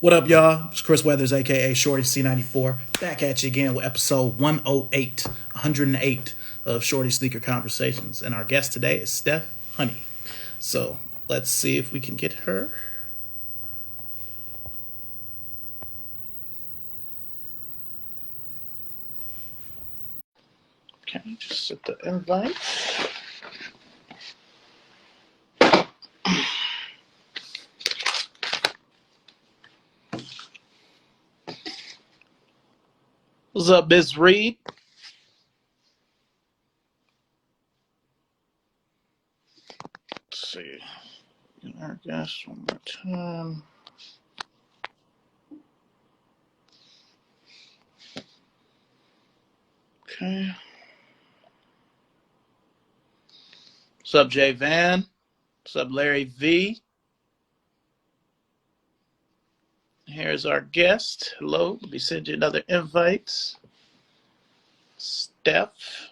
What up, y'all? It's Chris Weathers, aka Shorty C94, back at you again with episode 108, 108 of Shorty Sneaker Conversations. And our guest today is Steph Honey. So let's see if we can get her. Okay, just set the invite. What's up, Miss Reed? Let's see. Get our guest one more time. Okay. What's up, Jay Van? What's up, Larry V? Here's our guest. Hello. Let me send you another invite. Steph.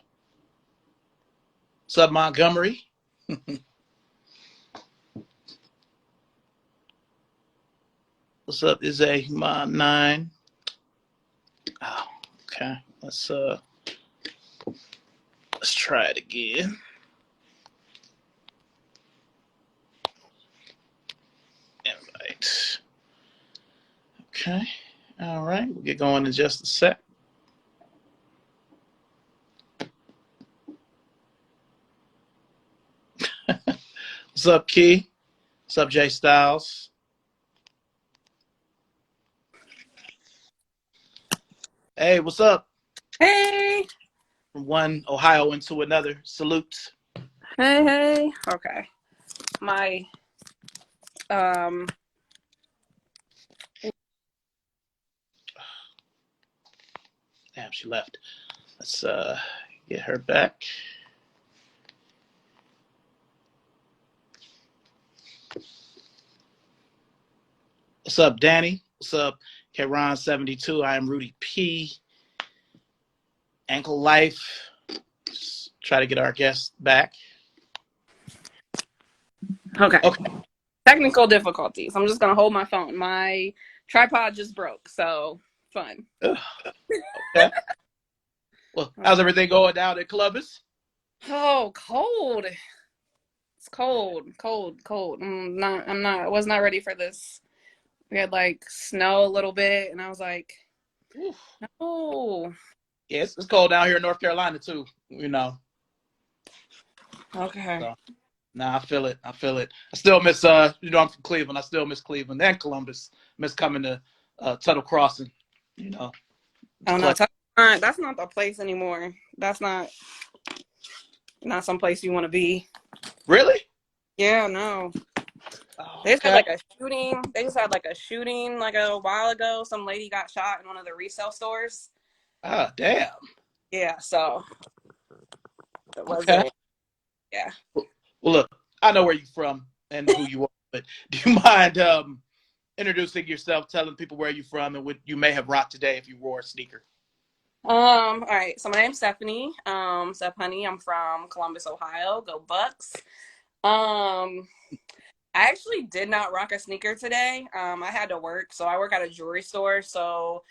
What's up, Montgomery? What's up, is a Mon 9? Oh, okay. Let's try it again. Invite. Okay. All right. We'll get going in just a sec. What's up, Key? What's up, Jay Styles? Hey, what's up? Hey. From one Ohio into another. Salute. Hey. Okay. My um Damn, she left. Let's get her back. What's up, Danny? What's up, Kron72? I am Rudy P. Ankle Life. Just try to get our guest back. okay. Okay. Technical difficulties. I'm just gonna hold my phone. My tripod just broke, so fun. Okay. Well, how's everything going down at Columbus? Oh, cold. It's cold. I was not ready for this. We had like snow a little bit and I was like, Oof. no. Yeah, it's cold down here in North Carolina too, you know. Okay. So, nah, I feel it. I still miss I'm from Cleveland. I still miss Cleveland and Columbus. Miss coming to Tuttle Crossing, you know. Oh no, that's not the place anymore. That's not some place you want to be. Really? Yeah, no. Oh, They just had okay. like a shooting. They just had like a shooting like a while ago. Some lady got shot in one of the resale stores. Ah, damn. Yeah, so it Okay. wasn't. Yeah. Well, look, I know where you're from and who you are, but do you mind introducing yourself, telling people where you're from and what you may have rocked today if you wore a sneaker? All right. So my name's Stephanie. Steph Honey. I'm from Columbus, Ohio. Go Bucks. Um, I actually did not rock a sneaker today. I had to work, so I work at a jewelry store, so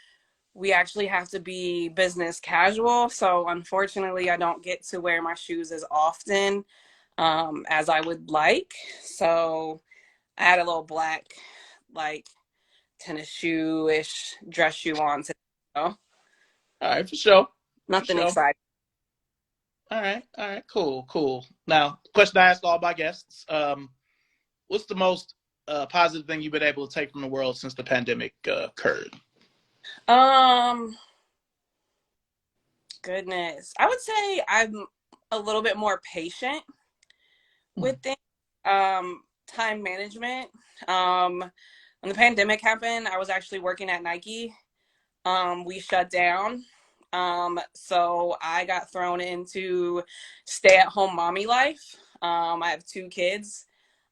we actually have to be business casual. So unfortunately, I don't get to wear my shoes as often as I would like. So I had a little black, like tennis shoe-ish dress shoe on today. So All right, for sure. For nothing sure. exciting. All right, cool. Now, question I ask all my guests: what's the most positive thing you've been able to take from the world since the pandemic occurred? Um, Goodness. I would say I'm a little bit more patient with things. Time management. When the pandemic happened, I was actually working at Nike. We shut down. So I got thrown into stay-at-home mommy life. I have two kids.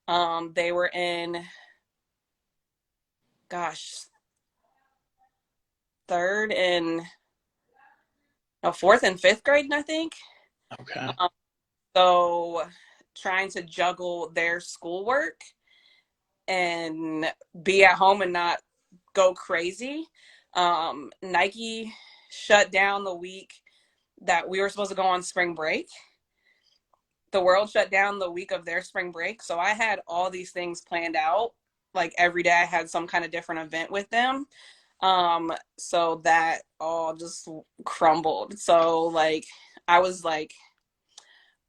They were in, gosh, third and no, fourth and fifth grade, I think. Okay. Um, so trying to juggle their schoolwork and be at home and not go crazy. Nike shut down the week that we were supposed to go on spring break. The world shut down the week of their spring break. So I had all these things planned out. Like every day I had some kind of different event with them. So that all just crumbled. So like I was like,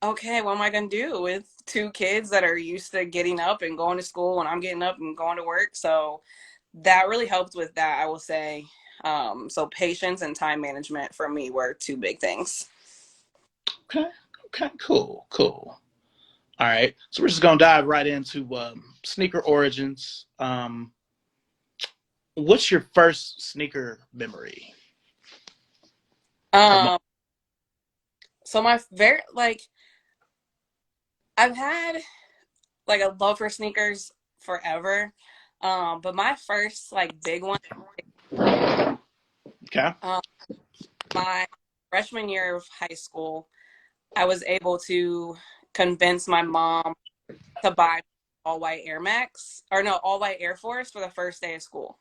okay, what am I gonna do with two kids that are used to getting up and going to school and I'm getting up and going to work? So that really helped with that, I will say. So patience and time management for me were two big things. Okay. Okay. Cool. Cool. All right. So we're just gonna dive right into sneaker origins. What's your first sneaker memory? Or Um, so my very like I've had like a love for sneakers forever. But my first like big one, okay. um, my freshman year of high school, I was able to convince my mom to buy all white Air Max or no, all white Air Force for the first day of school.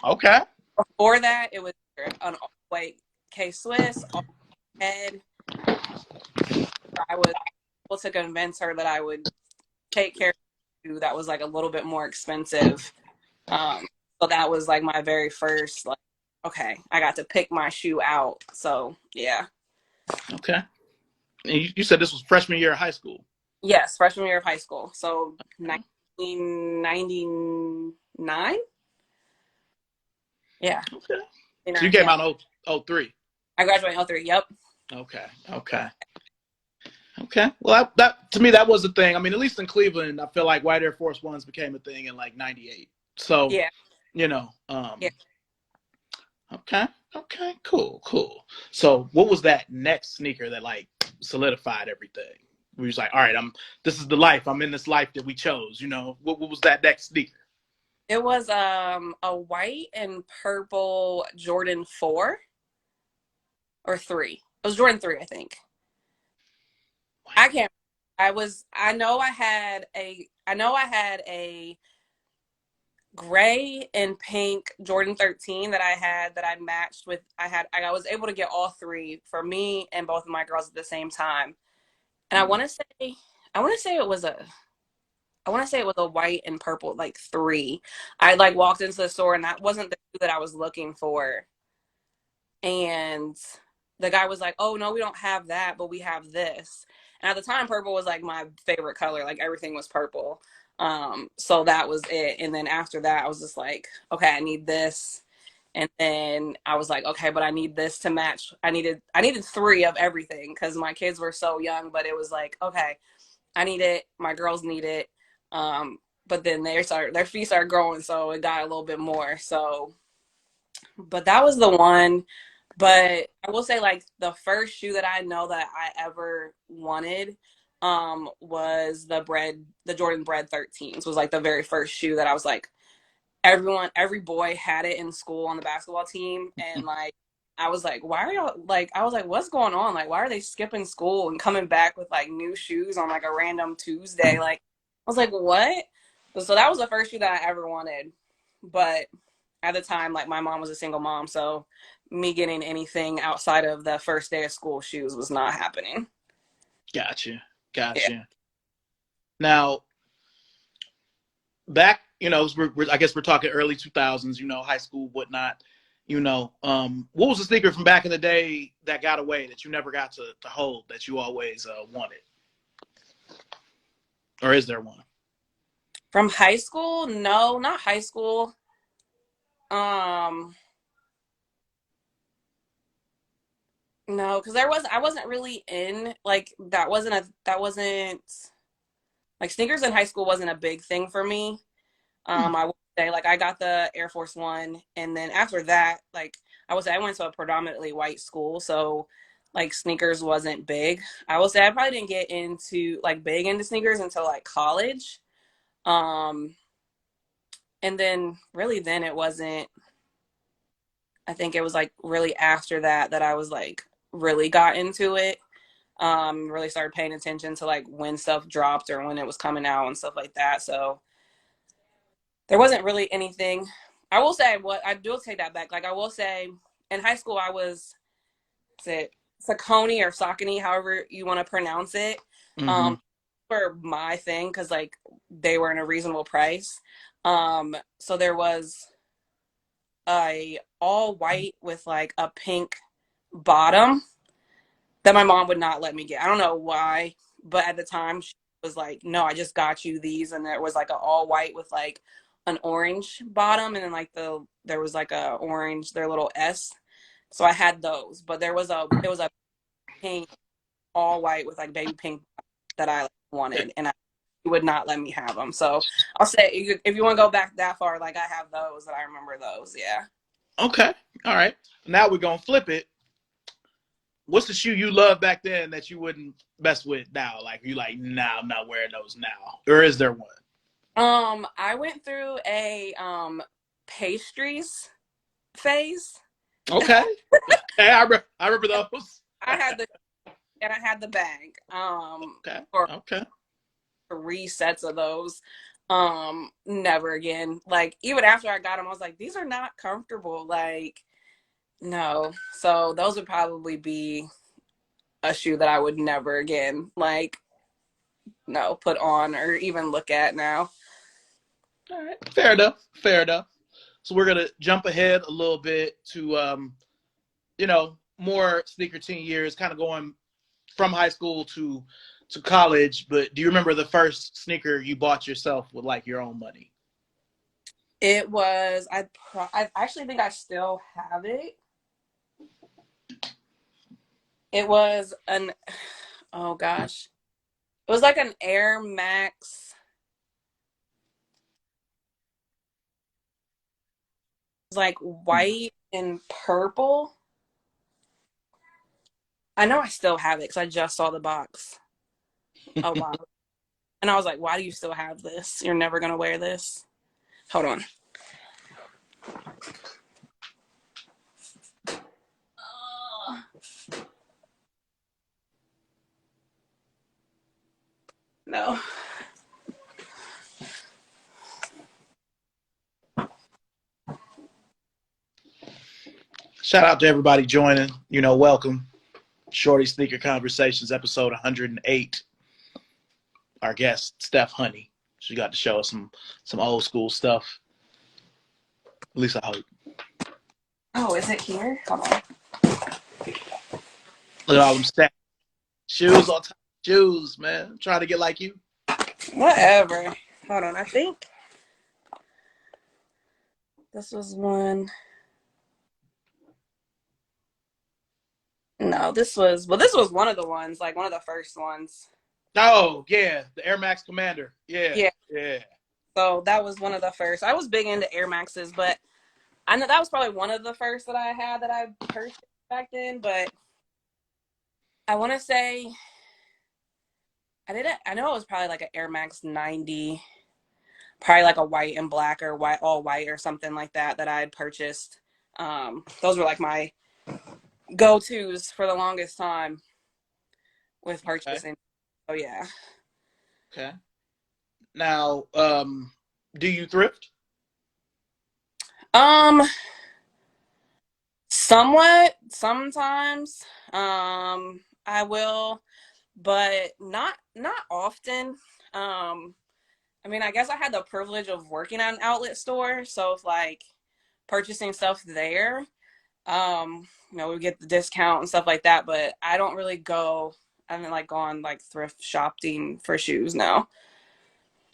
Okay. Before that, it was an all white K Swiss, all head. I was able to convince her that I would take care of you that was like a little bit more expensive. So that was like my very first like, okay, I got to pick my shoe out. So yeah. Okay. And you said this was freshman year of high school. Yes, freshman year of high school. So 1999. Yeah. Okay. So you 99, came yeah. out in 03. I graduated in 03. Yep. Okay. Okay. Okay. Well, that to me that was the thing. I mean, at least in Cleveland, I feel like white Air Force Ones became a thing in like '98. So, Yeah. you know, Yeah. okay, okay, cool, cool. So, what was that next sneaker that like solidified everything? We was like, all right, this is the life. I'm in this life that we chose. You know, what was that next sneaker? It was a white and purple Jordan 4 or 3. It was Jordan 3, I think. I can't I know I had a gray and pink Jordan 13 that I matched with. I was able to get all three for me and both of my girls at the same time. And I want to say it was a I want to say it was a white and purple like 3. I like walked into the store and that wasn't the shoe that I was looking for. And the guy was like, "Oh no, we don't have that, but we have this." And at the time, purple was like my favorite color. Like everything was purple. So that was it. And then after that, I was just like, "Okay, I need this." And then I was like, "Okay, but I need this to match." I needed 3 of everything because my kids were so young. But it was like, okay, I need it. My girls need it. But then their feet started growing, so it got a little bit more. So, but that was the one. But I will say, like, the first shoe that I know that I ever wanted was the Jordan Bread 13s was like the very first shoe that I was like, every boy had it in school on the basketball team. And like, I was like, why are y'all like, I was like, what's going on? Like, why are they skipping school and coming back with like new shoes on like a random Tuesday? Like, I was like, what? So that was the first shoe that I ever wanted. But at the time, like my mom was a single mom, so me getting anything outside of the first day of school shoes was not happening. Gotcha, Yeah. gotcha. Now, back, I guess we're talking early 2000s. High school, whatnot. What was the sneaker from back in the day that got away that you never got to hold that you always wanted? Or is there one? From high school? No, not high school. Um, no, because I wasn't really in like that wasn't like sneakers in high school wasn't a big thing for me. I would say like I got the Air Force One, and then after that, like I would say I went to a predominantly white school, so like sneakers wasn't big. I will say I probably didn't get into like big into sneakers until like college. Um, and then really then it wasn't. I think it was like really after that that I was like really got into it. Really started paying attention to like when stuff dropped or when it was coming out and stuff like that. So there wasn't really anything I will say what I do take that back. Like I will say, in high school I was, is it Saucony or Saucony, however you want to pronounce it. Mm-hmm. Um, for my thing because like they were in a reasonable price. So there was a all white with like a pink bottom that my mom would not let me get. I don't know why, but at the time she was like, "No, I just got you these," and there was like a all white with like an orange bottom, and then like there was like a orange their little S. So I had those, but it was a pink all white with like baby pink that I like, wanted, and I would not let me have them. So I'll say if you want to go back that far, like I have those that I remember those. Yeah. Okay. All right. Now we're gonna flip it. What's the shoe you loved back then that you wouldn't mess with now? Like you like, nah, I'm not wearing those now. Or is there one? I went through a pastries phase. Okay. Hey, I remember those. I had the and I had the bag. Okay. For Okay. 3 sets of those. Never again. Like even after I got them, I was like, these are not comfortable. Like, no. So those would probably be a shoe that I would never again like no put on or even look at now. All right. Fair enough. Fair enough. So we're gonna jump ahead a little bit to more sneaker teen years, kind of going from high school to college. But do you remember the first sneaker you bought yourself with like your own money? It was I actually think I still have it. It was an oh gosh. It was like an Air Max. It was like white and purple. I know I still have it because I just saw the box a while. And I was like, why do you still have this? You're never gonna wear this. Hold on. No. Shout out to everybody joining. Welcome. Shorty Sneaker Conversations, episode 108. Our guest, Steph Honey. She got to show us some old school stuff. At least I hope. Oh, is it here? Hold on. Look at all them stats. Shoes on top of shoes, man. I'm trying to get like you. Whatever. Hold on. I think this was one. No, this was one of the ones, like one of the first ones. Oh, yeah. The Air Max Commander. Yeah. Yeah. Yeah. So that was one of the first. I was big into Air Maxes, but I know that was probably one of the first that I had that I purchased back then. But I want to say I did it. I know it was probably like an Air Max 90, probably like a white and black or white, all white or something like that I had purchased. Those were like my go-tos for the longest time with Okay. purchasing. Oh yeah. Okay. Now, do you thrift? Um, somewhat sometimes. I will, but not often. I mean, I guess I had the privilege of working at an outlet store, so it's like purchasing stuff there. We get the discount and stuff like that, but I don't really go. I haven't like gone like thrift shopping for shoes now.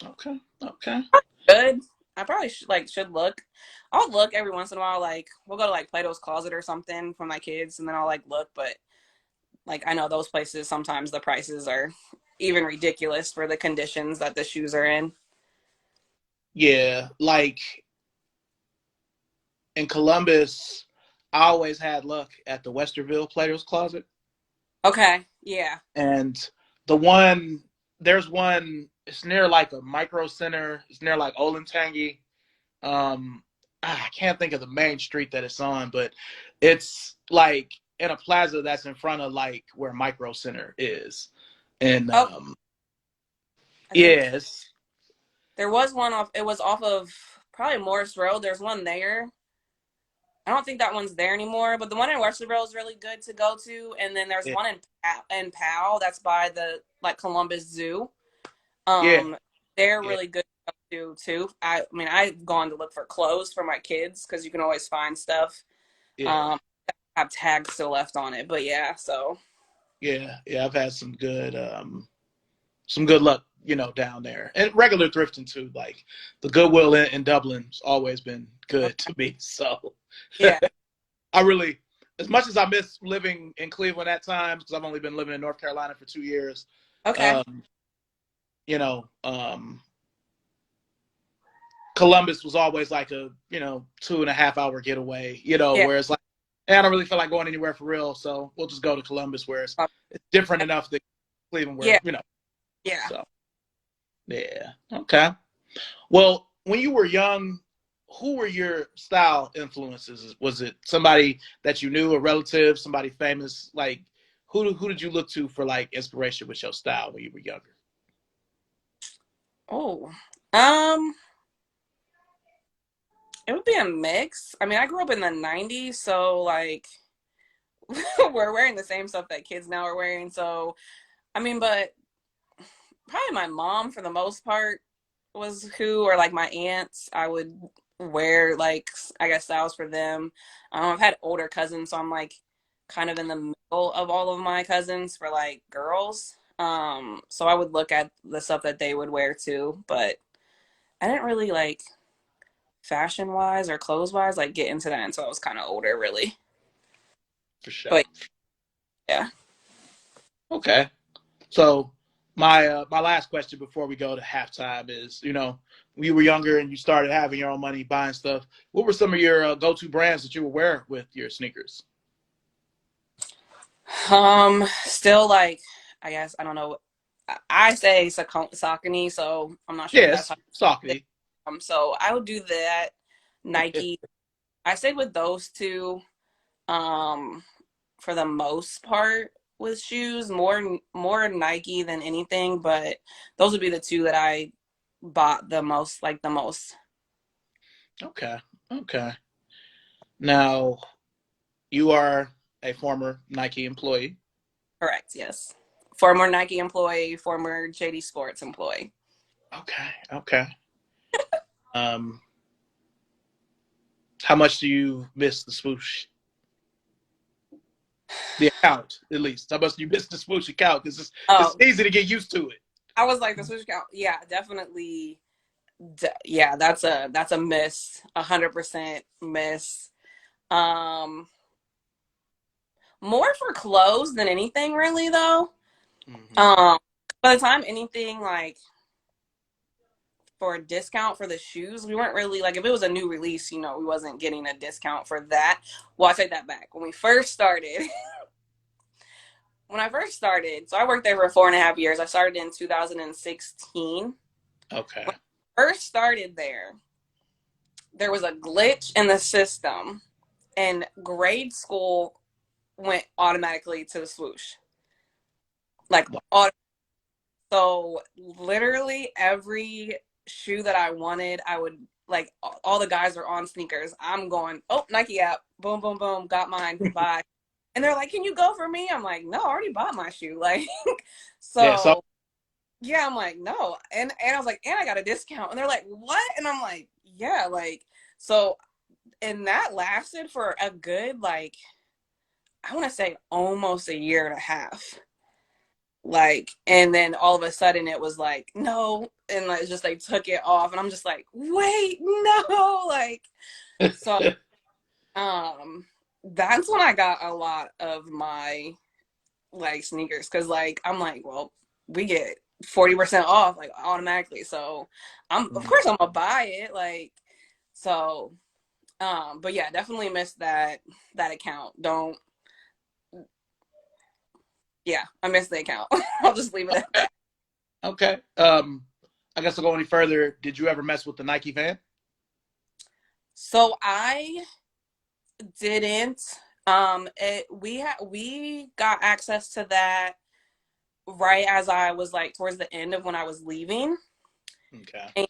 Okay. Okay. Good. I probably should look. I'll look every once in a while. Like we'll go to like Plato's Closet or something for my kids, and then I'll like look. But like I know those places sometimes the prices are even ridiculous for the conditions that the shoes are in. Yeah. Like in Columbus, I always had luck at the Westerville Players Closet. Okay. Yeah. And there's one, it's near like a micro center. It's near like Olentangy. I can't think of the main street that it's on, but it's like in a plaza that's in front of like where Micro Center is. And Oh, I think yes, there was one off. It was off of probably Morris Road. There's one there. I don't think that one's there anymore, but the one in Westerville is really good to go to. And then there's Yeah. one in Powell that's by the like Columbus Zoo. Yeah. Um, they're Yeah. really good to go to too. I mean, I've gone to look for clothes for my kids because you can always find stuff. Yeah. Um, have tags still left on it, but yeah. So Yeah. Yeah. I've had some good luck, down there, and regular thrifting too. Like the Goodwill in Dublin's always been good to me. So yeah. I really, as much as I miss living in Cleveland at times, because I've only been living in North Carolina for 2 years. Okay. Um, you know, um, Columbus was always like a 2.5 hour getaway. Yeah. Where it's like, hey, I don't really feel like going anywhere for real, so we'll just go to Columbus, where it's different enough than Cleveland, where Yeah. Yeah. So yeah, okay. Well, when you were young, who were your style influences? Was it somebody that you knew, a relative, somebody famous? Like, who did you look to for like inspiration with your style when you were younger? Oh. Um, it would be a mix. I mean, I grew up in the 90s, so like we're wearing the same stuff that kids now are wearing. So, I mean, but probably my mom for the most part was who, or like my aunts, I would wear like, I guess, styles for them. I've had older cousins, so I'm like kind of in the middle of all of my cousins for like girls. So I would look at the stuff that they would wear too, but I didn't really like fashion wise or clothes wise like get into that until I was kind of older, really. For sure. But yeah. Okay. So my last question before we go to halftime is, when you were younger and you started having your own money buying stuff, what were some of your go-to brands that you would wear with your sneakers? Still like, I guess I don't know. I say Saucony, so I'm not sure if that's Yes, how. Saucony. So I would do that. Nike. I stayed with those two. Um, for the most part with shoes, more Nike than anything, but those would be the two that I bought the most, like the most. Okay. Okay. Now, you are a former Nike employee. Correct. Yes. Former Nike employee, former JD Sports employee. Okay. Okay. Um, how much do you miss the swoosh? The account, at least. How much do you miss the swoosh account? Because it's Oh, easy to get used to it. I was like the switch count. Yeah, definitely. Yeah, that's a miss. 100% miss. Um, more for clothes than anything, really, though. Mm-hmm. Um, by the time anything like for a discount for the shoes, we weren't really like if it was a new release, we wasn't getting a discount for that. Well, I take that back. When we first started, when I first started, so I worked there for 4.5 years. I started in 2016. Okay. When I first started there was a glitch in the system, and grade school went automatically to the swoosh. Like, so literally every shoe that I wanted, I would like all the guys are on sneakers. I'm going, oh, Nike app, boom, boom, boom, got mine, bye. And they're like, can you go for me? I'm like, no, I already bought my shoe. Like, Yeah. So so yeah, I'm like, no. And I was like, and I got a discount. And they're like, what? And I'm like, yeah, like, so, and that lasted for a good, like, I want to say almost a year and a half. Like, and then all of a sudden it was like, no. And like, just they took it off. And I'm just like, wait, no. Like, so, um, that's when I got a lot of my like sneakers. Cause like, I'm like, well, we get 40% off like automatically. So of course I'm gonna buy it. Like, so, but yeah, definitely missed that account. Don't, yeah, I missed the account. I'll just leave it at okay. that. Okay. I guess I'll go any further. Did you ever mess with the Nike fan? So I didn't. We got access to that right as I was like towards the end of when I was leaving. Okay. And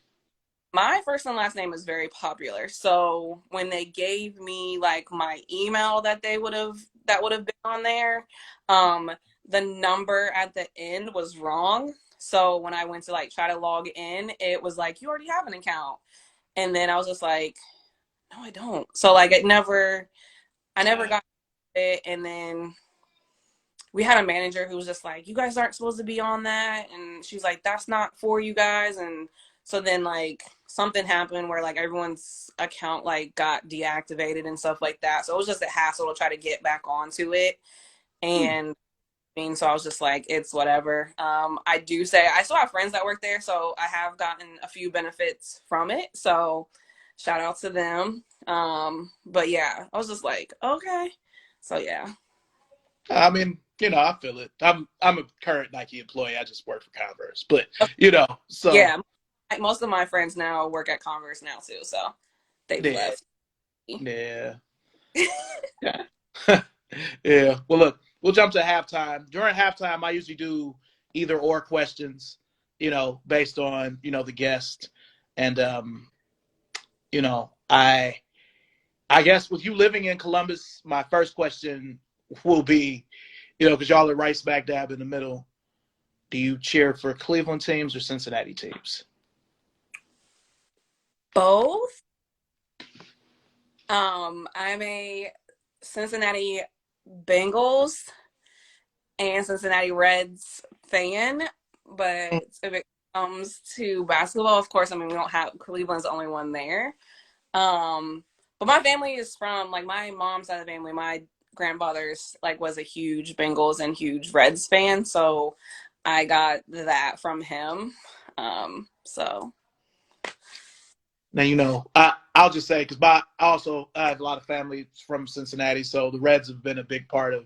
my first and last name is very popular. So when they gave me like my email that would have been on there, um, the number at the end was wrong. So when I went to like try to log in, it was like you already have an account. And then I was just like, no, I don't. So like I never got it. And then we had a manager who was just like, you guys aren't supposed to be on that. And she's like, that's not for you guys. And so then like something happened where like everyone's account like got deactivated and stuff like that. So it was just a hassle to try to get back onto it. And I mean, so I was just like, it's whatever. I do say I still have friends that work there, so I have gotten a few benefits from it. So shout out to them. But yeah, I was just like, okay. So yeah. I mean, I feel it. I'm a current Nike employee. I just work for Converse, but so Yeah, most of my friends now work at Converse now too, so they've yeah, left. yeah, yeah, yeah. Well, look, we'll jump to halftime. During halftime, I usually do either or questions, based on the guest, and I guess with you living in Columbus, my first question will be, because y'all are right smack dab in the middle. Do you cheer for Cleveland teams or Cincinnati teams? Both. I'm a Cincinnati Bengals and Cincinnati Reds fan, but if it comes to basketball, of course, I mean we don't have Cleveland's the only one there. But my family is from like my mom's side of the family. My grandfather's like was a huge Bengals and huge Reds fan, so I got that from him. So Now, I'll just say, because I have a lot of family from Cincinnati, so the Reds have been a big part of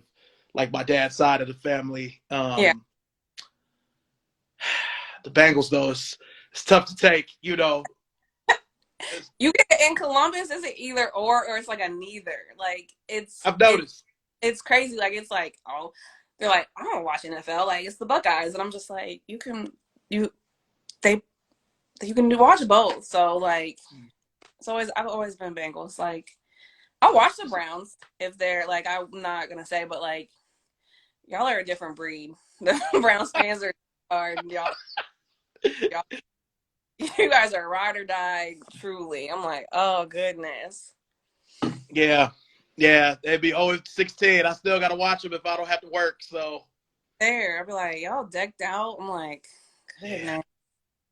like my dad's side of the family. yeah, The Bengals, though, it's tough to take, you get in Columbus, is it either or it's like a neither? Like I've noticed. it's crazy. Like it's like they're like I don't watch NFL. Like it's the Buckeyes, and I'm just like you they you can watch both. So like I've always been Bengals. Like I'll watch the Browns if they're like I'm not gonna say, but like y'all are a different breed. The Browns fans are y'all you guys are ride or die truly. I'm like, oh goodness. Yeah. Yeah. They'd be 0-16. I still got to watch them if I don't have to work. So, There. I'd be like, y'all decked out. I'm like, yeah.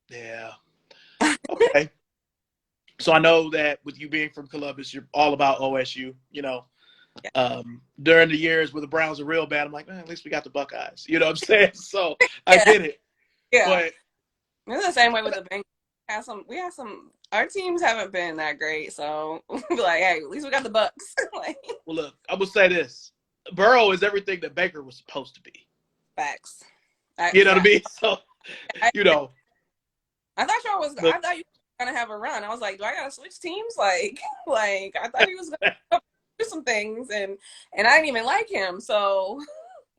goodness. Yeah. Okay. So I know that with you being from Columbus, you're all about OSU. Yeah. During the years where the Browns are real bad, I'm like, man, at least we got the Buckeyes. You know what I'm saying? So I Yeah. get it. Yeah. But It's the same way with the Bengals. We have some our teams haven't been that great, so we'll be like, hey, at least we got the Bucks. Like well, look, I will say this: Burrow is everything that Baker was supposed to be. facts. You know what I Yeah. mean? So I, you know, look, I thought you were gonna have a run. I was like, do I gotta switch teams? Like like I thought he was gonna do some things and I didn't even like him. So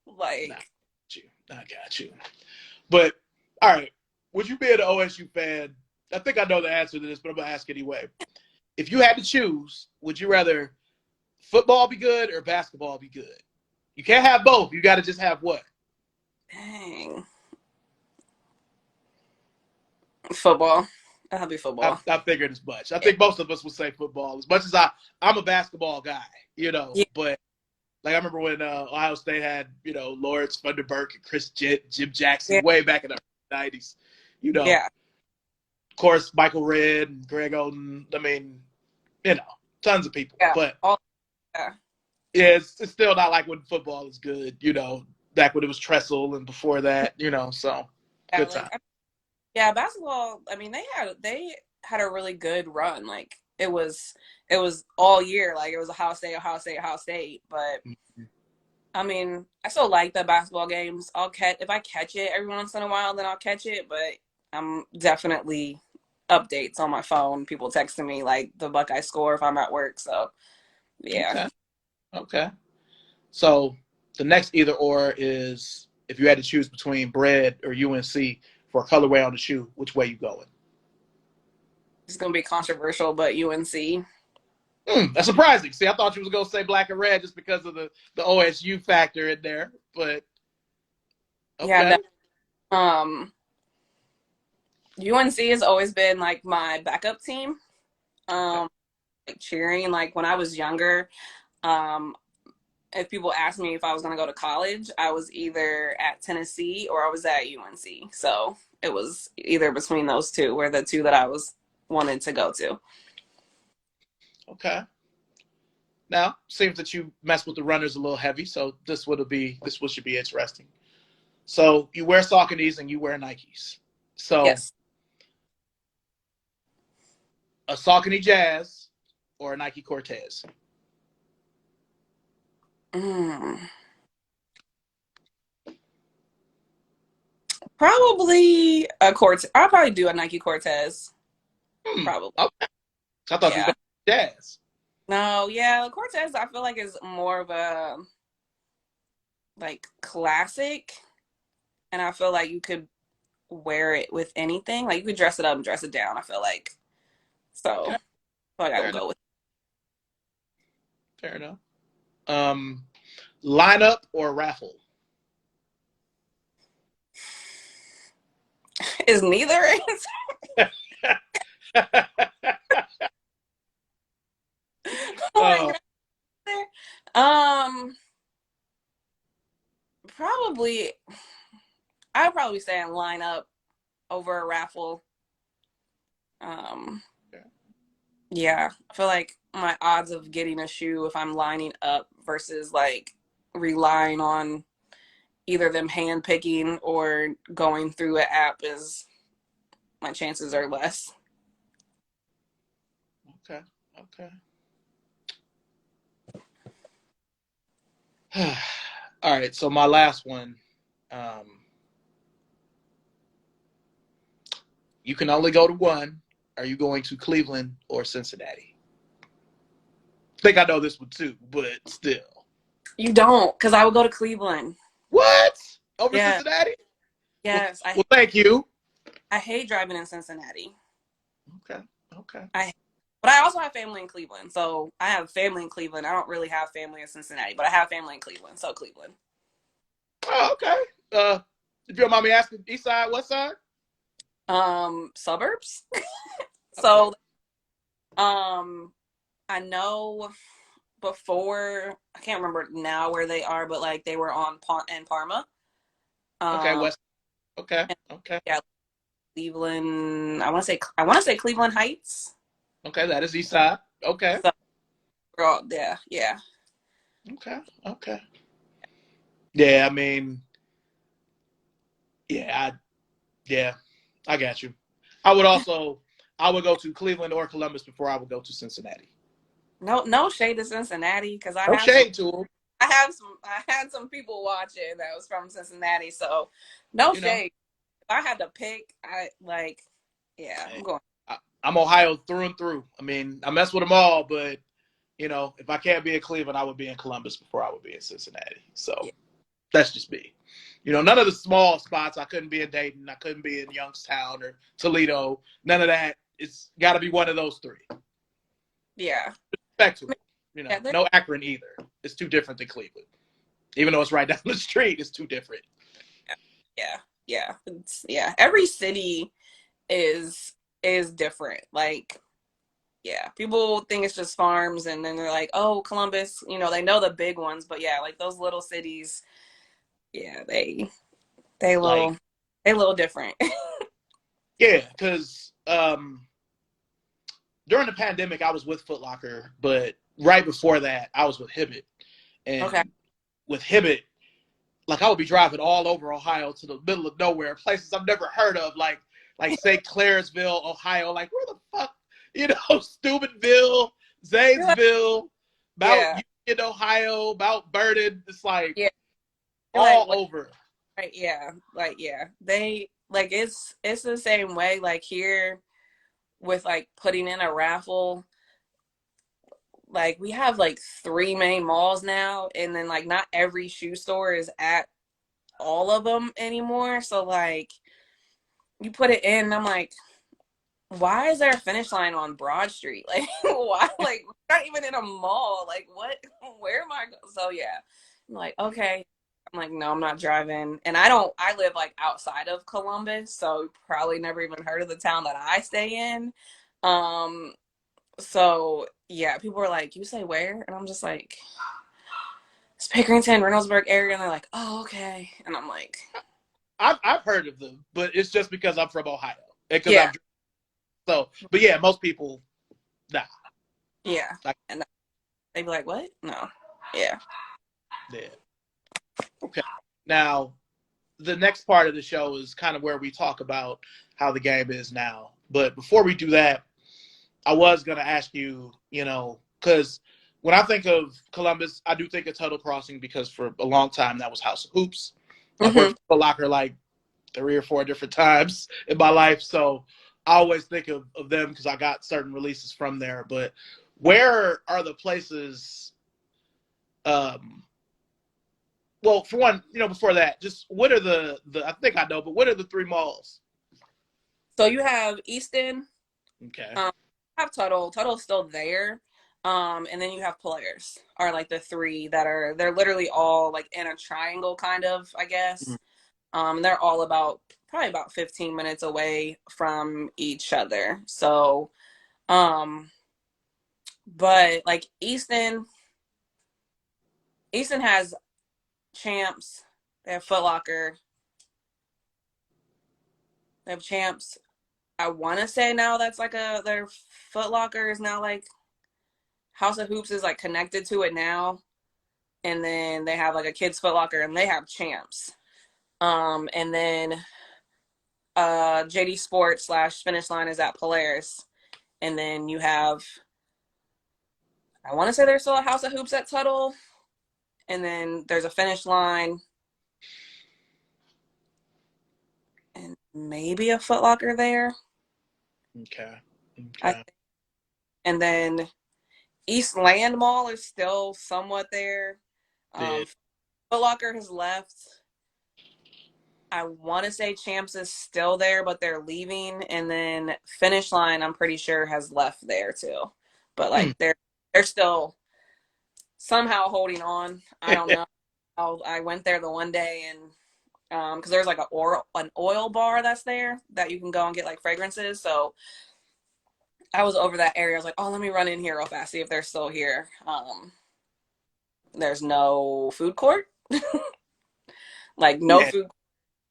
like I got you. But all right, would you be an OSU fan? I think I know the answer to this, but I'm gonna ask anyway. If you had to choose, would you rather football be good or basketball be good? You can't have both. You got to just have what? dang. Football. That'll be football. I figured as much. I Yeah. think most of us would say football. As much as I'm a basketball guy, Yeah. but like I remember when Ohio State had, Lawrence Funderburk and Jim Jackson Yeah. way back in the 90s. Yeah. Of course, Michael Redd and Greg Oden. I mean, tons of people. Yeah. But Yeah. yeah, it's still not like when football is good, back when it was Tressel and before that, so Yeah, good like time. yeah, basketball, I mean they had a really good run. Like it was all year. Like it was Ohio State, Ohio State, Ohio State. But I mean, I still like the basketball games. If I catch it every once in a while, then I'll catch it. But I'm definitely updates on my phone. People texting me like the Buckeye score if I'm at work. So yeah. Okay. So the next either or is if you had to choose between bread or UNC for a colorway on the shoe, which way you going? It's gonna be controversial, but UNC. That's surprising. See, I thought you was gonna say black and red just because of the OSU factor in there, but Yeah, okay. UNC has always been like my backup team. Like cheering, like when I was younger, um, if people asked me if I was going to go to college, I was either at Tennessee or I was at UNC. So it was either between those two, were the two that I was wanted to go to. Okay. Now, seems that you mess with the runners a little heavy, so this should be interesting. So you wear Sauconys and you wear Nikes. So Yes. a Saucony Jazz or a Nike Cortez. Mm. Probably a Cortez. I'll probably do a Nike Cortez. Probably. Okay. I thought you was Yeah. going to Jazz. No, yeah, Cortez I feel like is more of a like classic, and I feel like you could wear it with anything. Like you could dress it up and dress it down, I feel like. So Okay. I feel like I Fair would enough. go with Fair enough. Um, lineup or raffle? is neither. Oh, Like, um probably I'd probably say in lineup over a raffle. Um yeah, I feel like my odds of getting a shoe if I'm lining up versus like relying on either them hand picking or going through an app is my chances are less. okay. Okay. All right. So my last one. Um, you can only go to one. Are you going to Cleveland or Cincinnati? I think I know this one too, but still. You don't, because I would go to Cleveland. What? Over Yeah, Cincinnati? Well, yes. well, thank you. I hate driving in Cincinnati. Okay. Okay. I but I also have family in Cleveland. So I have family in Cleveland. I don't really have family in Cincinnati, but I have family in Cleveland. So Cleveland. Oh, okay. If you don't mind me asking, east side, west side? Suburbs. Okay. So I know before I can't remember now where they are, but like they were on in Parma. Okay, Um west. Okay. and Okay. yeah, Cleveland. I want to say Cleveland Heights. Okay, that is east side. Okay. So girl, yeah, yeah. Okay. Okay. Yeah, I mean, yeah, yeah, I got you. I would also, I would go to Cleveland or Columbus before I would go to Cincinnati. No shade to Cincinnati because No shade to them, I had some people watching that was from Cincinnati, so no you know. shade. If I had to pick, I like, yeah, I'm Hey, going. I'm Ohio through and through. I mean, I mess with them all, but if I can't be in Cleveland, I would be in Columbus before I would be in Cincinnati. So Yeah, that's just me. None of the small spots. I couldn't be in Dayton. I couldn't be in Youngstown or Toledo. None of that. It's got to be one of those three. yeah, Respect to it. yeah, No Akron either. It's too different than Cleveland. Even though it's right down the street, it's too different. yeah, yeah, yeah. Every city is is different. Like, yeah, people think it's just farms, and then they're like, oh, Columbus. They know the big ones, but yeah, like those little cities, yeah, they Like, little they little different. yeah, because during the pandemic, I was with Foot Locker, but right before that, I was with Hibbett. Okay. And with Hibbett, like I would be driving all over Ohio to the middle of nowhere, places I've never heard of, like say Claresville, Ohio. Like where the fuck, Steubenville, You're like, Zanesville, Mount yeah, Union, Ohio, Mount Vernon. It's like yeah. You're like, all what? over. Right, yeah, like yeah, they like it's the same way. Like here with like putting in a raffle, like we have like three main malls now, and then like not every shoe store is at all of them anymore. So like you put it in, and I'm like, why is there a finish line on Broad Street? Like, why? Like, we're not even in a mall. Like, what? Where am I? So yeah, I'm like, okay. I'm like, no, I'm not driving. And I live like outside of Columbus, so probably never even heard of the town that I stay in. Um, so yeah, people were like, you say where? And I'm just like, it's Pickerington, Reynoldsburg area. And they're like, oh, okay. And I'm like, I've heard of them, but it's just because I'm from Ohio and because yeah, I've so. But yeah, most people, nah. yeah. Like, And they'd be like, what? No. Yeah. yeah. Okay. Now, the next part of the show is kind of where we talk about how the game is now. But before we do that, I was going to ask you, because when I think of Columbus, I do think of Tuttle Crossing because for a long time that was House of Hoops. I've Mm-hmm. worked for Foot Locker like 3 or 4 different times in my life, so I always think of them because I got certain releases from there. But where are the places? Um, well, for one, before that, just what are the I think I know, but what are the 3 malls? So you have Easton, Okay. um, have Tuttle. Tuttle's still there. And then you have Polaris are like the three that they're literally all like in a triangle kind of, I Mm. guess. They're all probably about 15 minutes away from each other. So, um, but like Easton has Champs, they have Foot Locker, they have Champs. I want to say now that's like their Foot Locker is now like House of Hoops is like connected to it now, and then they have like a kids Foot Locker, and they have Champs. And then JD Sports slash Finish Line is at Polaris, and then you have I want to say there's still a House of Hoops at Tuttle, and then there's a Finish Line, and maybe a Foot Locker there. Okay. I Okay. and then East Land Mall is still somewhat there. Did Foot Locker has left. I want to say Champs is still there, but they're leaving, and then Finish Line, I'm pretty sure has left there too. But hmm. like they're still somehow holding on. I don't know. I went there the one day and because there's like an oil bar that's there that you can go and get like fragrances. So I was over that area. I was like, oh, let me run in here real fast, see if they're still here. There's no food court, like no Yeah. food.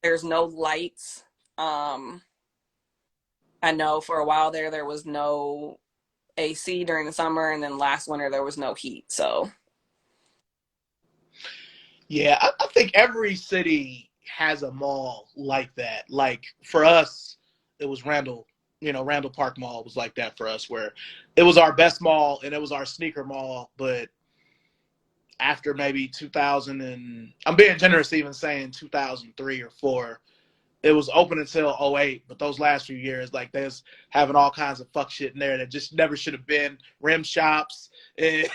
There's no lights. Um, I know for a while there was no AC during the summer, and then last winter there was no heat. So Yeah, I think every city has a mall like that. Like for us, it was Randall. Randall Park Mall was like that for us, where it was our best mall and it was our sneaker mall. But after maybe 2000, and I'm being generous even saying 2003 or 4, it was open until '08. But those last few years, like there's having all kinds of fuck shit in there that just never should have been. Rim shops, it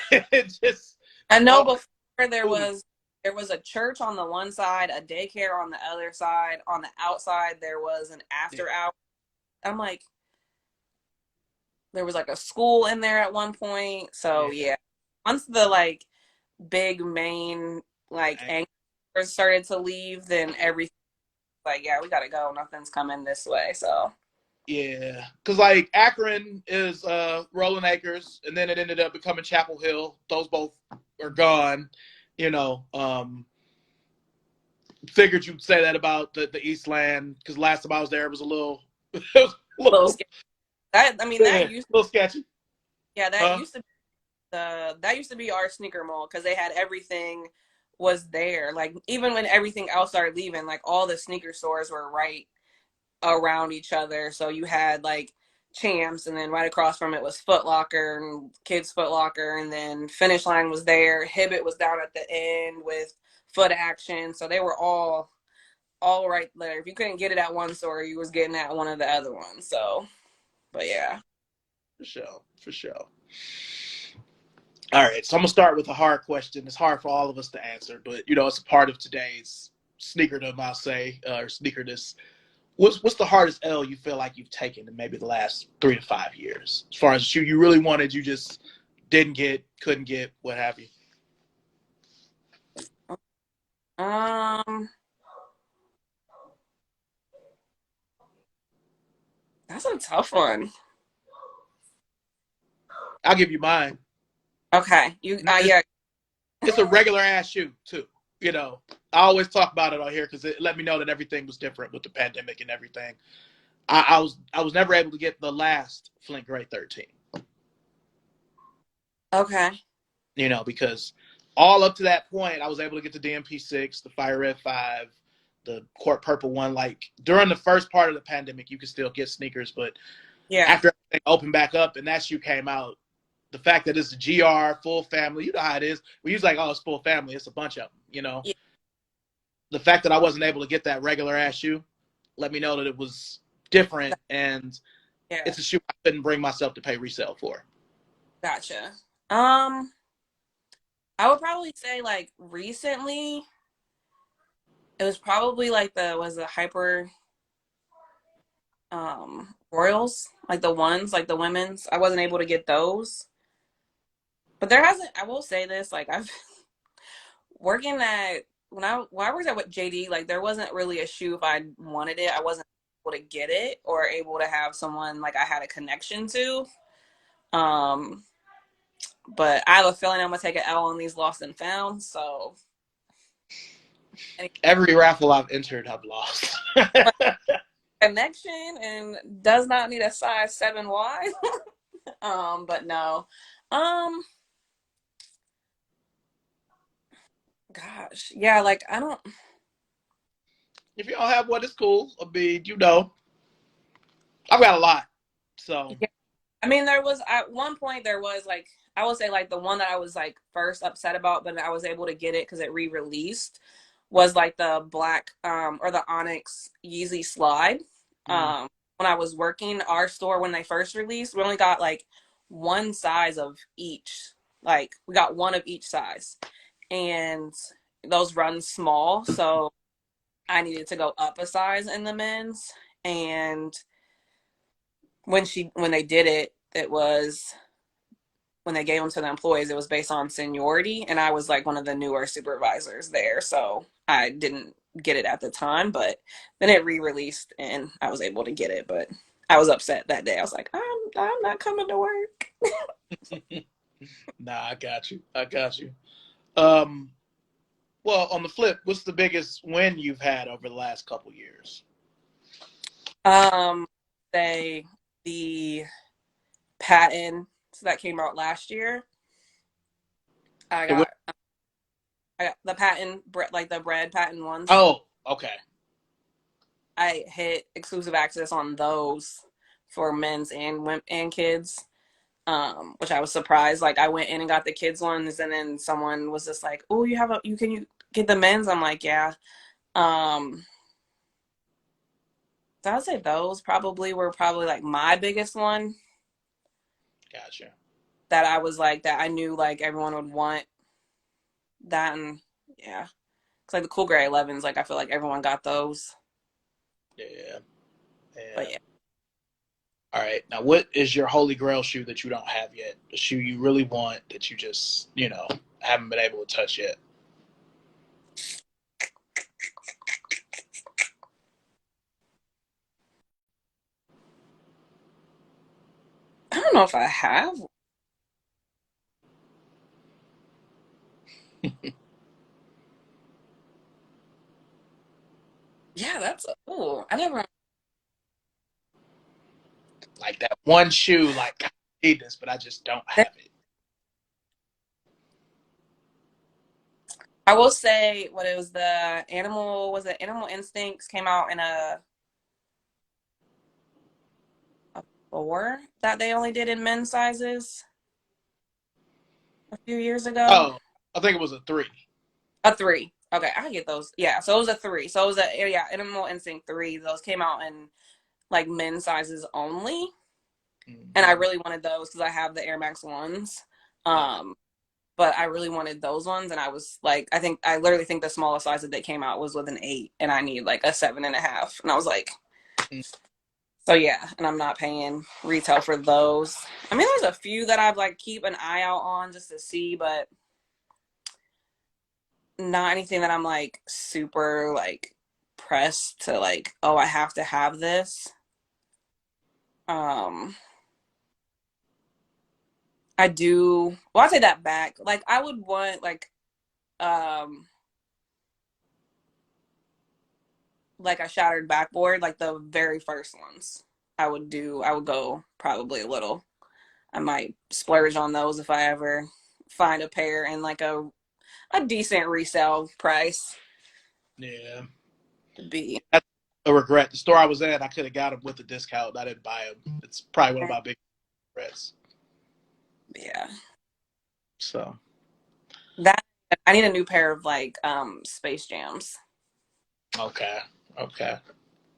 just I know all before ooh, there was a church on the one side, a daycare on the other side. On the outside there was an yeah, after hour. I'm like, there was like a school in there at one point. So yeah. yeah, once the like big main like anchors started to leave, then everything like yeah, we gotta go. Nothing's coming this way. So Yeah, because like Akron is Rolling Acres, and then it ended up becoming Chapel Hill. Those both are gone. You know, figured you'd say that about the Eastland because last time I was there, it was a little, it was a little little, scary. That I mean yeah, a little sketchy. yeah that Huh? used to that used to be our sneaker mall because they had everything was there. Like even when everything else started leaving, like all the sneaker stores were right around each other. So you had like Champs, and then right across from it was Foot Locker and Kids Foot Locker, and then Finish Line was there. Hibbett was down at the end with Foot Action. So they were all right there. If you couldn't get it at one store, you was getting at one of the other ones. So, but yeah. For sure, for sure. All right, so I'm gonna start with a hard question. It's hard for all of us to answer, but it's a part of today's sneakerdom, I'll say, or sneakerness. What's the hardest L you feel like you've taken in maybe the last 3 to 5 years? As far as a shoe you really wanted, you just didn't get, couldn't get, what have you? Um, that's a tough one. I'll give you mine. Okay, yeah, It's a regular ass shoe too. You know, I always talk about it on here because it let me know that everything was different with the pandemic and everything. I was never able to get the last Flint Grade 13. okay, You know, because all up to that point, I was able to get the DMP6, the Fire Red 5, the Court Purple one. Like during the first part of the pandemic, you could still get sneakers, but yeah, after everything opened back up and that shoe came out, the fact that it's a GR full family, you know how it is. We use like, oh, it's full family. It's a bunch of them, you know. yeah, The fact that I wasn't able to get that regular ass shoe let me know that it was different and yeah. it's a shoe I couldn't bring myself to pay resale for. Gotcha. Um, I would probably say like recently, it was probably like the hyper Royals, like the ones, like the women's. I wasn't able to get those. But there hasn't, I will say this, like I've working at when I worked at with JD, like there wasn't really a shoe if I wanted it, I wasn't able to get it or able to have someone like I had a connection to. Um, but I have a feeling I'm gonna take an L on these lost and found. So Every raffle I've entered, I've lost. connection and does not need a size 7 wide. But no. Um, gosh, yeah, like I don't. If you don't have one, it's cool. I mean, you know, I've got a lot. So, Yeah. I mean, there was at one point there was like I would say like the one that I was like first upset about, but I was able to get it because it re-released was like the black or the Onyx Yeezy Slide. mm, When I was working our store when they first released, we only got like one size of each. Like we got one of each size, and those run small, so I needed to go up a size in the men's. And when they did it, it was when they gave them to the employees, it was based on seniority, and I was like one of the newer supervisors there, so I didn't get it at the time, but then it re-released and I was able to get it. But I was upset that day. I was like, I'm not coming to work. nah, I got you. I got you. Um, well, on the flip, what's the biggest win you've had over the last couple years? Um, say the patent that came out last year. I The win- got I got the patent, like the bread patent ones. oh, okay. I hit exclusive access on those for men's and women and kids, which I was surprised. Like I went in and got the kids ones, and then someone was just like, "Oh, you get the men's?" I'm like, "Yeah." Um, so I'd say those probably were probably like my biggest one Gotcha. that I was like that I knew like everyone would want that, and yeah, it's like the cool gray 11s. Like I feel like everyone got those, Yeah. but Yeah. yeah. All right. Now, what is your holy grail shoe that you don't have yet? The shoe you really want that you just, you know, haven't been able to touch yet? I don't know if I have. Yeah, that's oh, I never. Like that one shoe, like, I need this, but I just don't have it. I will say what it was it Animal Instincts came out in a 4 that they only did in men's sizes a few years ago. Oh, I think it was a 3. A 3. Okay, I get those. Yeah, so it was a 3. So it was a yeah, Animal Instinct 3. Those came out in like men's sizes only. And I Mm-hmm. really wanted those because I have the Air Max ones. Okay. Um, but I really wanted those ones, and I was like, I literally think the smallest size that they came out was with an 8, and I need like a 7.5. And I was like, So yeah, and I'm not paying retail for those. I mean, there's a few that I've like keep an eye out on just to see, but not anything that I'm like super like pressed to like, oh, I have to have this. Um, I do. Well, I take that back. Like, I would want um like a shattered backboard, like the very first ones. I would do. I would go probably a little. I might splurge on those if I ever find a pair in like a decent resale price. Yeah. To be. That's a regret. The store I was at, I could have got them with a discount. I didn't buy them. It's probably one of my big regrets. Yeah. So. That I need a new pair of like Space Jams. Okay. Okay.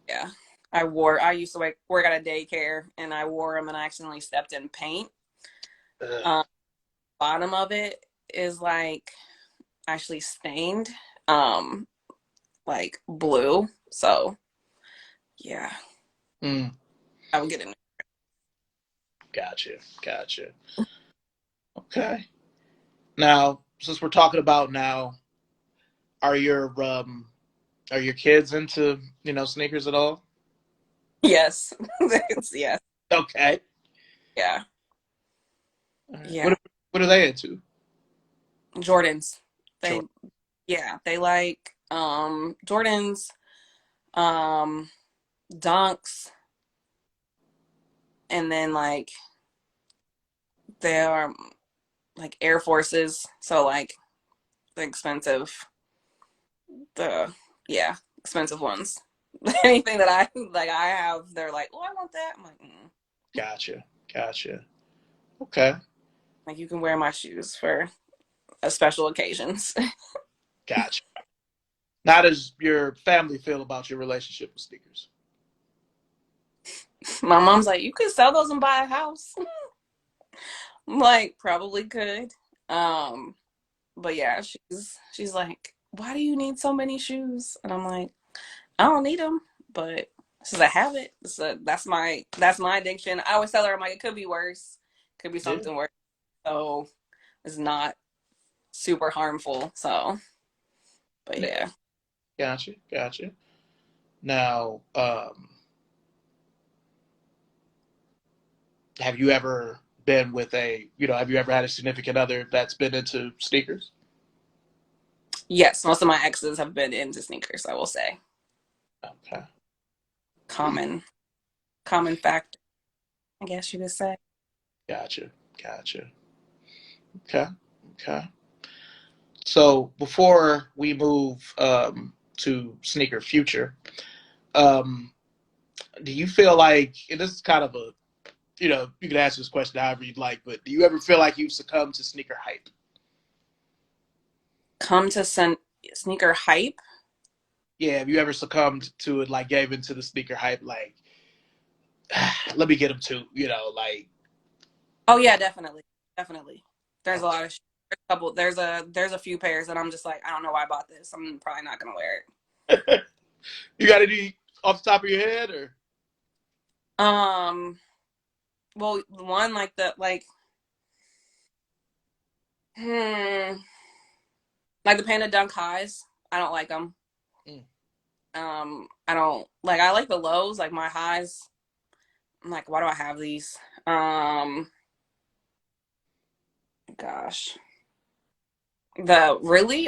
Yeah. I used to work at a daycare and I wore them and I accidentally stepped in paint. Ugh. Um, bottom of it is like actually stained um like blue. So yeah, Mm, I would get a new. gotcha. Gotcha. Okay. Now, since we're talking about now, are your um are your kids into, sneakers at all? Yes. It's yes. Okay. Yeah. All right. Yeah. What are they into? Jordans. They Sure. yeah, they like Jordans, um Dunks, and then like they are like Air Forces, so like the expensive, the yeah, expensive ones. Anything that I have, they're like, oh, I want that. I'm like, Gotcha. Gotcha. Okay. like you can wear my shoes for a special occasions. Gotcha. How does your family feel about your relationship with sneakers? My mom's like, you could sell those and buy a house. I'm like, probably could. Um, but yeah, she's like, why do you need so many shoes? And I'm like, I don't need them, but this is a habit. That's my addiction. I always tell her, I'm like, it could be worse, could be Yeah. something worse. So it's not super harmful. So, but Yeah. yeah, Gotcha. Gotcha. Now, have you ever been with have you ever had a significant other that's been into sneakers? yes, most of my exes have been into sneakers. I will say Okay. common common factor. I guess you could say. Gotcha. Gotcha. Okay. Okay. So before we move to sneaker future, um, do you feel like, and this is kind of you can answer this question however you'd like, but do you ever feel like you've succumbed to sneaker hype? Come to sneaker hype. Yeah, have you ever succumbed to it, like gave into the sneaker hype, like, let me get them too, like, Oh yeah, definitely, definitely. There's a okay. lot of there's a couple. There's a few pairs that I'm just like, I don't know why I bought this. I'm probably not gonna wear it. You got any off the top of your head, or? Um, well, the one hmm, like the Panda Dunk highs. I don't like them. Mm, I don't like. I like the lows, like my highs. I'm like, why do I have these? Um, gosh,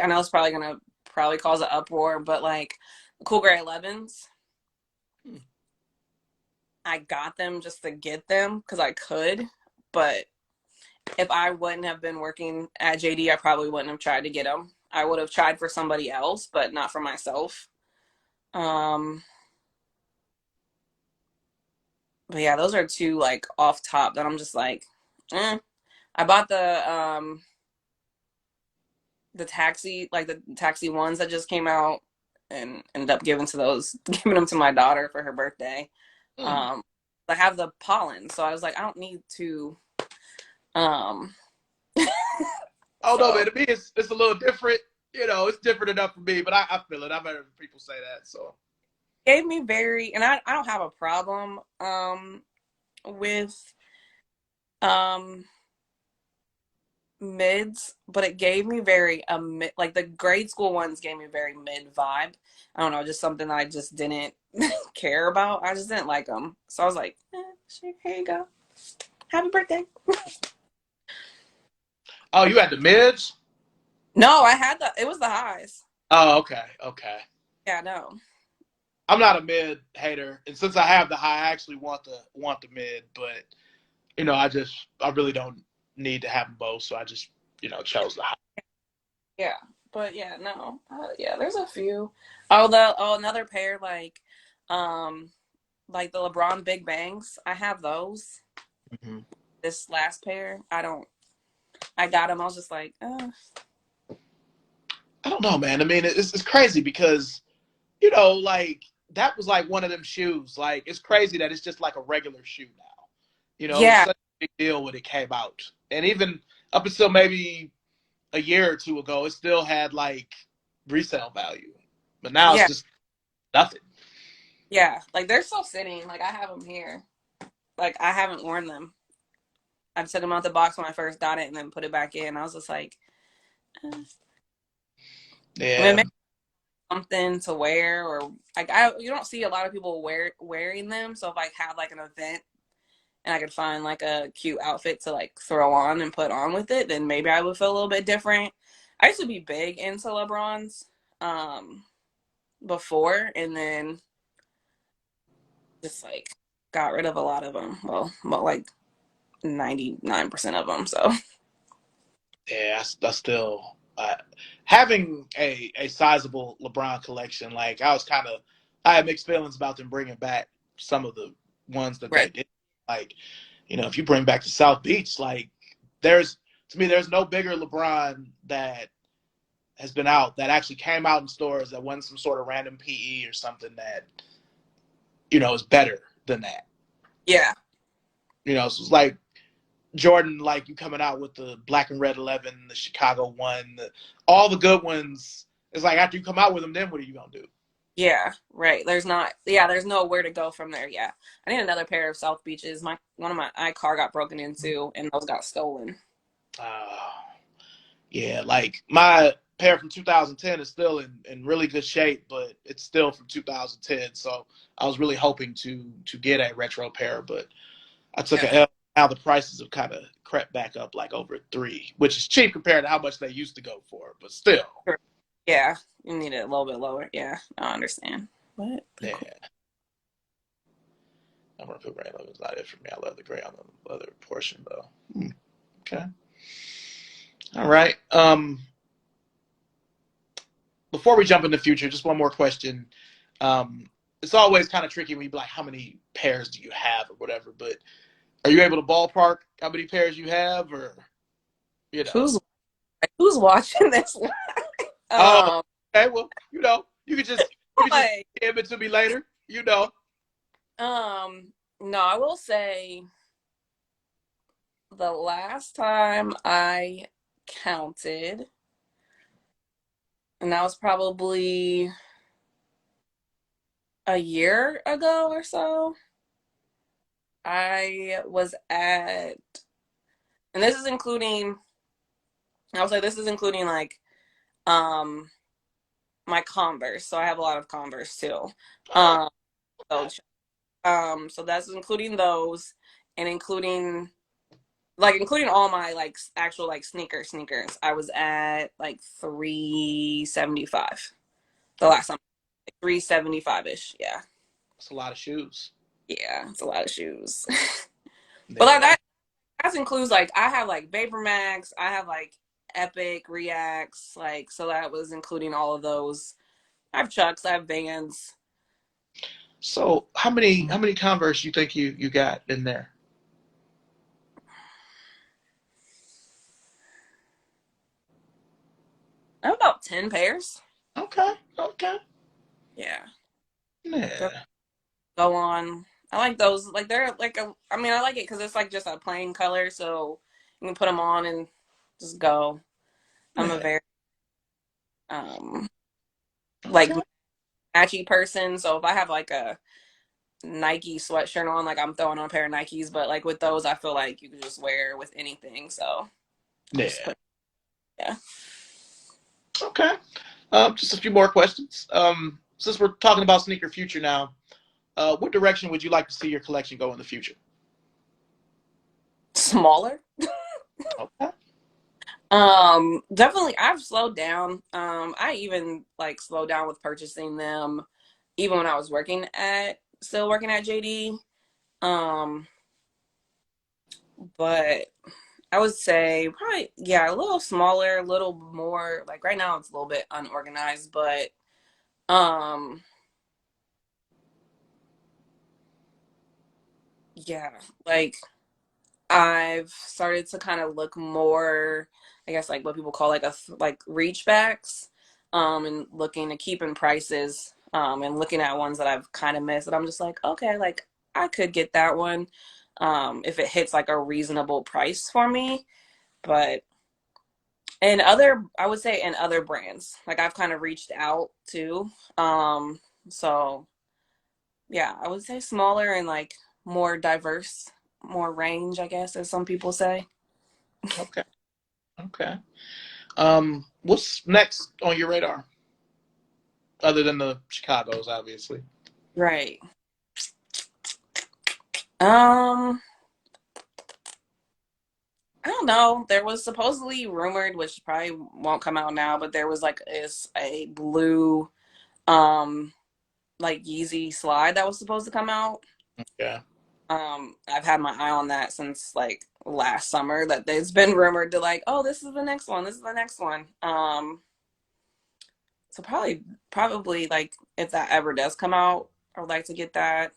I know it's probably gonna probably cause an uproar, but like the Cool Gray 11s, mm, I got them just to get them because I could, but if I wouldn't have been working at JD, I probably wouldn't have tried to get them. I would have tried for somebody else, but not for myself. Um, but yeah, those are two like off top that I'm just like, eh. I bought the taxi ones that just came out and ended up giving them to my daughter for her birthday. mm. Um, I have the pollen, so I was like, I don't need to. Um, Oh no, man, so to me it's a little different. It's different enough for me, but I feel it. I've heard people say that, so gave me very, and I don't have a problem with um mids, but it gave me very mid, like the grade school ones gave me very mid vibe. I don't know, just something I just didn't care about. I just didn't like them, so I was like, sure, here you go, happy birthday. Oh, you had the mids? No, I had it was the highs. Oh, okay, okay. Yeah, no. I'm not a mid hater, and since I have the high, I actually want the mid, but I really don't need to have them both, so I just chose the high. Yeah, but yeah, no. Yeah, there's a few. Another pair um, like the LeBron Big Bangs. I have those. Mm-hmm. This last pair, I don't. I got them. I was just like, I don't know, man. I mean, it's crazy because like that was like one of them shoes. Like it's crazy that it's just like a regular shoe now. It was yeah, such a big deal when it came out, and even up until maybe a year or two ago, it still had like resale value. But now it's yeah, just nothing. yeah. Like they're still sitting. Like I have them here. Like I haven't worn them. I took them out the box when I first got it, and then put it back in. I was just like, I mean, Yeah. maybe something to wear, or like you don't see a lot of people wearing them. So if I had like an event and I could find like a cute outfit to like throw on and put on with it, then maybe I would feel a little bit different. I used to be big into LeBrons before, and then just like got rid of a lot of them. Well, about like 99% of them. So Yeah, I still having a sizable LeBron collection. Like I had mixed feelings about them bringing back some of the ones that right, they did. Like, if you bring back the South Beach, like there's to me there's no bigger LeBron that has been out that actually came out in stores that wasn't some sort of random PE or something that is better than that. yeah, So it's like Jordan, like you coming out with the black and red 11, the Chicago one, all the good ones. It's like after you come out with them, then what are you gonna do? yeah, right. There's nowhere to go from there. Yeah, I need another pair of South Beaches. One of my car got broken into, and those got stolen. Uh, yeah, like my pair from 2010 is still in really good shape, but it's still from 2010. So I was really hoping to get a retro pair, but I took Yeah, a L. Now the prices have kind of crept back up like over three, which is cheap compared to how much they used to go for, but still. sure. Yeah, you need it a little bit lower. Yeah, I understand. But they're cool. Yeah. I'm gonna put gray logo. It's not it for me. I love the gray on the other portion though. Okay. All right. Before we jump in the future, just one more question. It's always kind of tricky when you be like, how many pairs do you have or whatever, but are you able to ballpark how many pairs you have or you know? Who's who's watching this? Oh, um, okay, well, you could just like, give it to me later, you know. no, I will say the last time I counted, and that was probably a year ago or so. I was at, and this is including, I will say this is including like, um, my Converse. So I have a lot of Converse too. Oh, Um, so, so that's including those, and including all my like actual like sneakers. I was at like 375 the last time. 375 ish. Yeah. that's a lot of shoes. Yeah, it's a lot of shoes. But like Yeah. that includes like I have like Vapor Max, I have like Epic Reacts, like so that was including all of those. I have Chucks, I have Vans. So how many Converse you think you got in there? I have about 10 pairs. Okay, okay. Yeah. They'll Yeah. go on. I like those. Like they're like I mean I like it because it's like just a plain color, so you can put them on and just go. I'm a Yeah. very um like Okay. matchy person. So if I have like a Nike sweatshirt on, like I'm throwing on a pair of Nikes, but like with those, I feel like you can just wear with anything. So I just Yeah. put, yeah. Okay. Just a few more questions. Since we're talking about sneaker future now, what direction would you like to see your collection go in the future? Smaller. Okay. Definitely I've slowed down. I even like slowed down with purchasing them even when I was still working at JD. Um, but I would say probably, yeah, a little smaller, a little more like right now it's a little bit unorganized, but um, yeah, like I've started to kind of look more, I guess, like what people call like like reach backs, and looking to keeping prices, and looking at ones that I've kind of missed. And I'm just like, okay, like I could get that one, if it hits like a reasonable price for me. But I would say in other brands, like I've kind of reached out too. So yeah, I would say smaller and like more diverse, more range, I guess, as some people say. Okay. Okay. What's next on your radar, other than the Chicago's, obviously? Right. Um, I don't know. There was supposedly rumored, which probably won't come out now, but there was like is a blue um like Yeezy slide that was supposed to come out. Yeah. I've had my eye on that since like last summer that it's been rumored to like, oh, this is the next one. This is the next one. So probably like if that ever does come out, I would like to get that.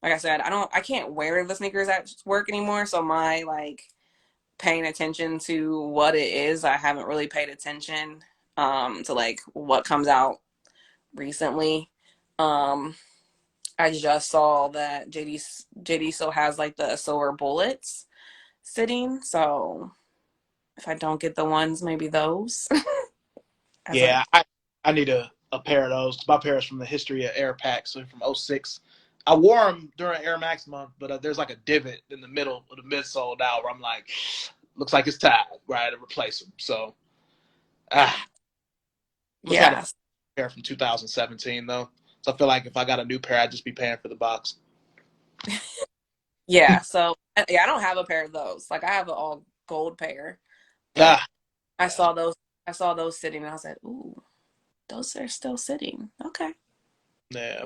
Like I said, I can't wear the sneakers at work anymore, so my like paying attention to what it is. I haven't really paid attention to like what comes out recently. Um I just saw that JD still has like the silver bullets sitting, so if I don't get the ones, maybe those as a Yeah, I need a pair of those. My pair is from the history of Air Packs, so from '06. I wore them during Air Max month, but there's like a divot in the middle of the midsole now where I'm like, looks like it's time, right, to replace them. So, ah, wish I had a yeah. pair from 2017 though. So I feel like if I got a new pair, I'd just be paying for the box. Yeah, so yeah, I don't have a pair of those. Like I have an all gold pair, but Ah, I yeah, saw those I saw those sitting and I was like, ooh, those are still sitting. Okay. yeah.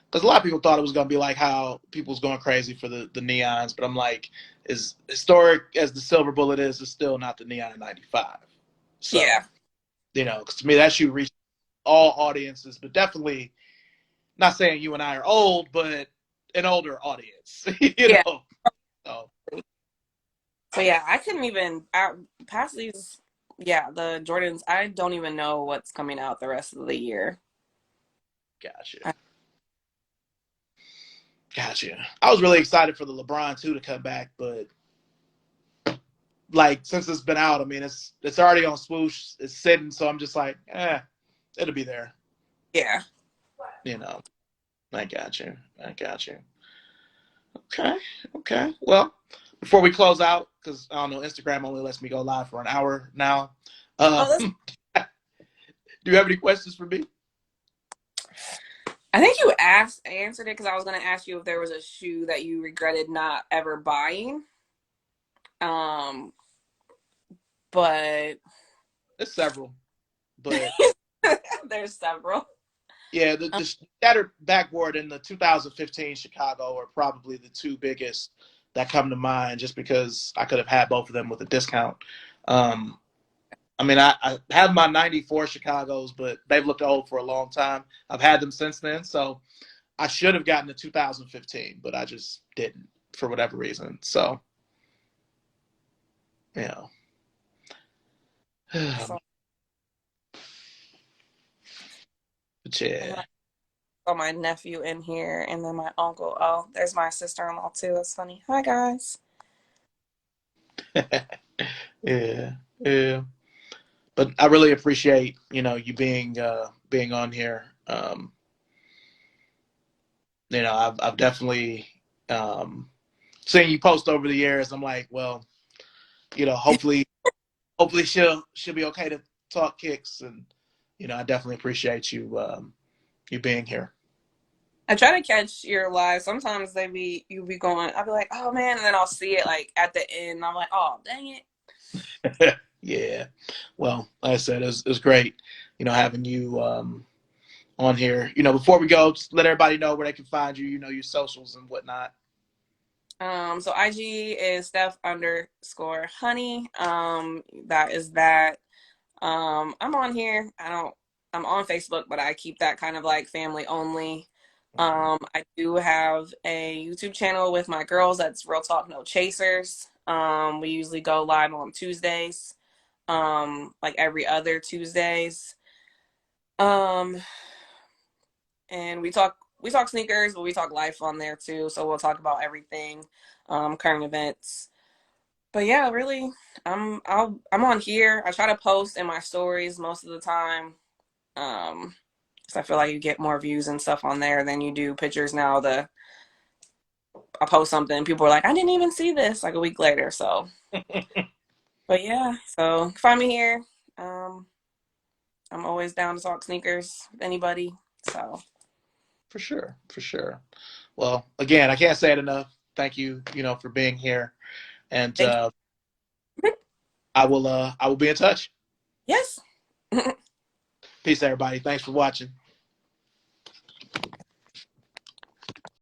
Because a lot of people thought it was gonna be like how people's going crazy for the neons, but I'm like, as historic as the silver bullet is, it's still not the neon 95. So Yeah. because to me that shoe reached all audiences, but definitely not saying you and I are old, but an older audience. Yeah. So So yeah, I couldn't even past these. Yeah, the Jordans. I don't even know what's coming out the rest of the year. gotcha, I, gotcha. I was really excited for the LeBron too to come back, but like since it's been out, I mean it's already on swoosh, it's sitting, so I'm just like, it'll be there. yeah. You know, I got you. I got you. Okay. Okay. Well, before we close out, because I don't know, Instagram only lets me go live for an hour now. Oh, that's. Do you have any questions for me? I think you answered it because I was going to ask you if there was a shoe that you regretted not ever buying. Um, but There's several, but there's several. yeah, Um, the shattered backboard in the 2015 Chicago are probably the two biggest that come to mind, just because I could have had both of them with a discount. Um, I mean, I have my '94 Chicago's, but they've looked old for a long time. I've had them since then, so I should have gotten the 2015, but I just didn't for whatever reason. So, you know, so but and then yeah, I saw my nephew in here, and then my uncle. Oh, there's my sister-in-law too. It's funny. Hi guys. yeah, yeah. But I really appreciate you being being on here. Um, I've definitely seen you post over the years. I'm like, well, hopefully she'll be okay to talk kicks, and I definitely appreciate you being here. I try to catch your live. Sometimes you be going. I'll be like, oh man, and then I'll see it like at the end. And I'm like, oh dang it. Yeah. Well, like I said, it was great, having you on here. Before we go, just let everybody know where they can find you, your socials and whatnot. So IG is Steph_honey. That is that. I'm on here. I'm on Facebook, but I keep that kind of like family only. I do have a YouTube channel with my girls. That's Real Talk No Chasers. We usually go live on Tuesdays, like every other Tuesdays. Um, and we talk sneakers, but we talk life on there too. So we'll talk about everything, current events. But yeah, really, I'm on here. I try to post in my stories most of the time. Because I feel like you get more views and stuff on there than you do pictures now. I post something, people are like, I didn't even see this like a week later. So, but yeah, so find me here. Um, I'm always down to talk sneakers with anybody. So For sure, for sure. Well, again, I can't say it enough. Thank you, for being here, and thank you. I will be in touch. Yes. Peace, everybody. Thanks for watching.